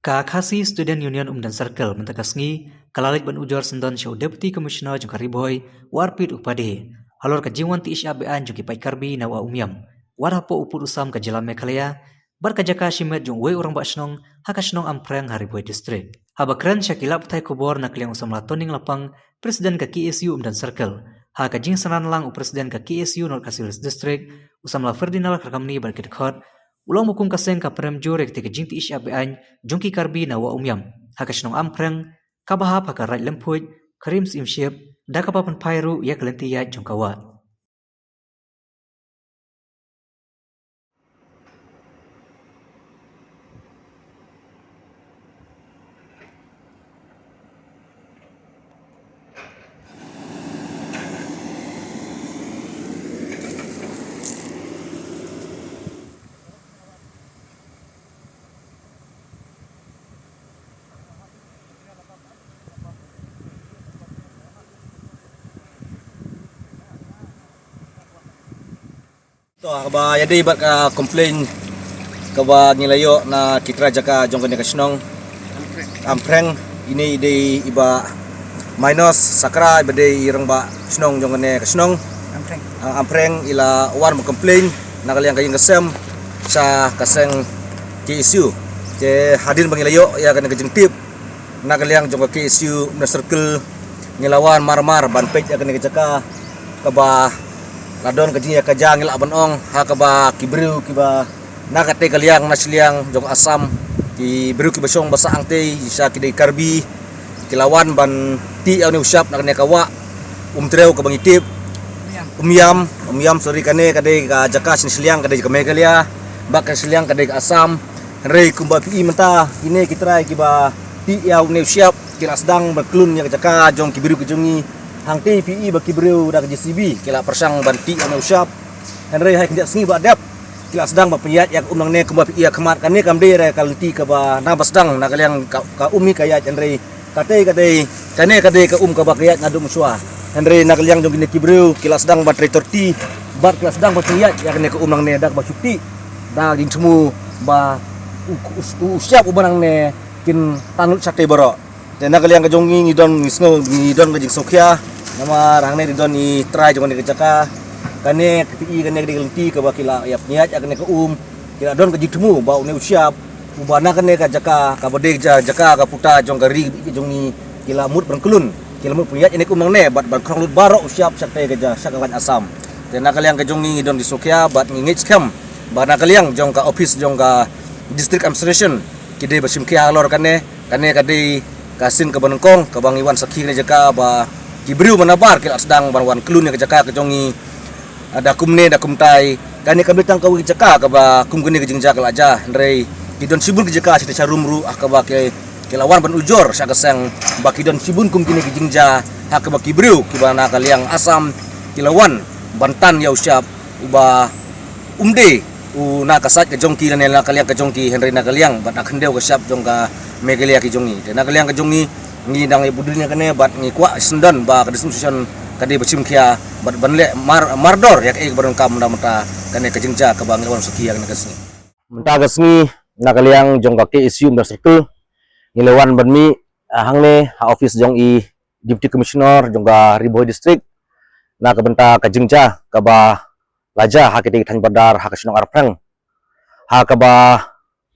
Kakasi Student Union Umdan Circle mentegasngi kalalik ban ujor sendon show Deputy Commissioner jengka riboy warpid upade halor ka jiwan ti isyabean jengki pai karbi nawa umyam warapo upur usam ka jelam mekalaya bar ka jaka shimet jung we orang basnong hakasnong ampreng hariboy district habakran syakilap tai kubor nakliang usam latoning lapang presiden ka KSU Umdan Circle ha ka jing sanan lang u presiden ka KSU North Kasilis district usam la Ferdinand Rakamni barkit khot ulang mukum kaseng ka prem jure ketika jingti isya bean jungki karbi nawa umyam hakasnong ampreng kabahap haka right lempuj karim simship dakapapan pairu ya kelentiya jungkawa To kaba jadi ibat ka komplain kaba ngilayo na kitra jaka jongkone kasnong ampreng ini ide iba minus sakra bade irang ba snong jongkone kasnong ampreng ila war mo komplain nakaliang kayong kasem sa kaseng KSU je hadir bangilayo ya kana kajeng tip nakaliang jongka KSU na circle ngilawan marmar banpej ya kana jaka kaba ladon kajing ya kajang ila banong hakaba kibriu kiba nakate kaliang nasliang jong asam ki briu ki basong basa angte isa kidai karbi kilawan ban ti aw ni usap nakane kawa umtreu ka bangitip umyam sorry kane kadai ka jaka sinsliang kadai ka megalia bak sinsliang kadai ka asam rei kumba pi menta kine kitrai kiba ti aw ni usap kira sedang berkelun ya jaka jong kibriu kejongi hang TPI baki breu dak JCB kila persang banti anu usap henry hai kinja sengi badap kila sedang bapiyat yak umnang ne kemba pi kemat kane kamde re kalti ka ba na basdang na kaliang ka umi kayat henry kate kane ka ka bakiyat ngadu muswa henry na kaliang jong ki breu kila sedang bat retorti bat kila sedang bapiyat yak ne ka umnang ne dak basukti da jing semu ba usap ubanang ne kin tanut sate boro dan kaliang kajongi ngidon kajing sokya nama rangne didon ni try jongan ni jaka kane KPI kane digelti ka bakila ya niat kane ka kila don kajing temu bau ne usiap ubana kane ka jaka ka bade jaka ka puta jong gari jongi kila mut berkelun kila mut punya ini nang ne bat krong lut baro usiap sakte ka sakawan asam dan kaliang kajongi ngidon di sokya bat ngingit scam bana kaliang jong ka office jong ka district administration kide basim kia alor kane kade kasin ke Banengkong ke Bang Iwan Sakir jaka ba kibriu manabar kila sedang banwan kelun ke jaka ke jongi ada kumne da kumtai kani kami tang kawi jaka ke ba kum kene ke jengja kala aja ndrei kidon sibun ke jaka sita charumru akaba ke kilawan ban ujor sa keseng ba kidon sibun kum kene ke jengja hak ba kibriu kibana kaliang asam kilawan bantan ya usyap uba umde na kasat ke jongki na kaliang ke jongki henry na kaliang bat akhendeu ke syap jongka megelia ki jongi dan kaliang ke jongi ngi dang ibudunya kene bat ngi kwa sendan ba ka disumusan kade bacim kia bat banle mardor yak ek bareng kam mata kane ke jengja ke bang lawan sekia kene kesni menta kesni na kaliang jong ka KSU Umdan Circle ngilewan banmi hangne ha office jong i Deputy Commissioner jong ka Riboy District na ka benta ka jengja ka ba laja ha kete than badar ha kasnong arprang ha ka ba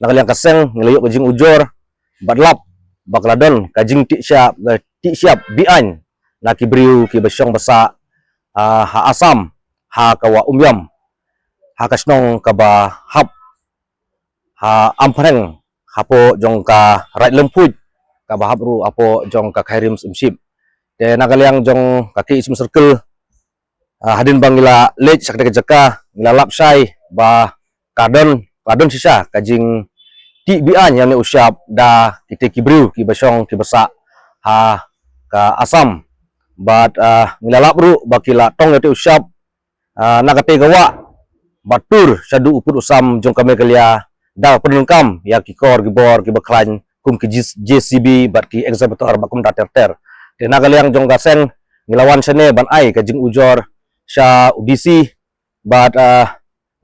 na kaliang kaseng ngilayok ka jing ujor badlap bakladon kajing ti siap bian na kibriu ki basyong basa ha asam ha kawa umyam ha kasnong kaba hap ha ampreng hapo jong ka right lemput ka bahap ru apo jong ka khairim simship de nagaliang jong kaki isum circle hadin bangila lej sakde jaka ngila lapsai ba kadon sisa kajing ti bian yang ne usyap da kita kibriu ki basong ki basa ha ka asam bat ngilalap ru bakila tong te usyap nakate gawa batur sadu upur usam jong kame kalia da penungkam ya ki kor gibor ki baklan kum ki JCB bat ki executor bakum da ter de nagaliang jong gaseng ngilawan sene ban ai ka jing ujor sya udisi bat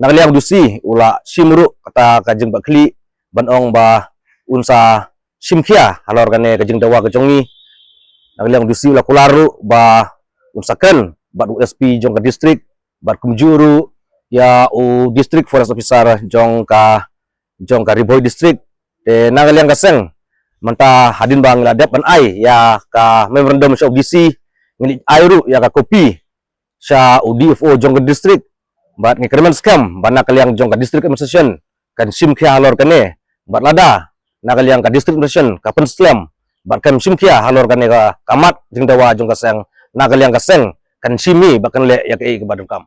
nagaliang dusi ula simru kata kajeng bakli banong ba unsa simkia halor kane kajing dawa kejongi nagaliang dusi ula kularu ba unsakan bat USP jong ka district bat kumjuru ya u district forest officer jong ka Riboy district te nagaliang kaseng manta hadin bang ladap ban ai ya ka memorandum sa UDC ngili airu ya ka kopi sa UDFO jong ka district bat ngikremen scam ban nagaliang jong ka district administration kan simkia halor kane bat lada nagaliang ka district administration ka penslam bat kam simkia halor kane ka kamat jing dawa jong kaseng nagaliang kaseng kan simi bakan le ya ke badung kam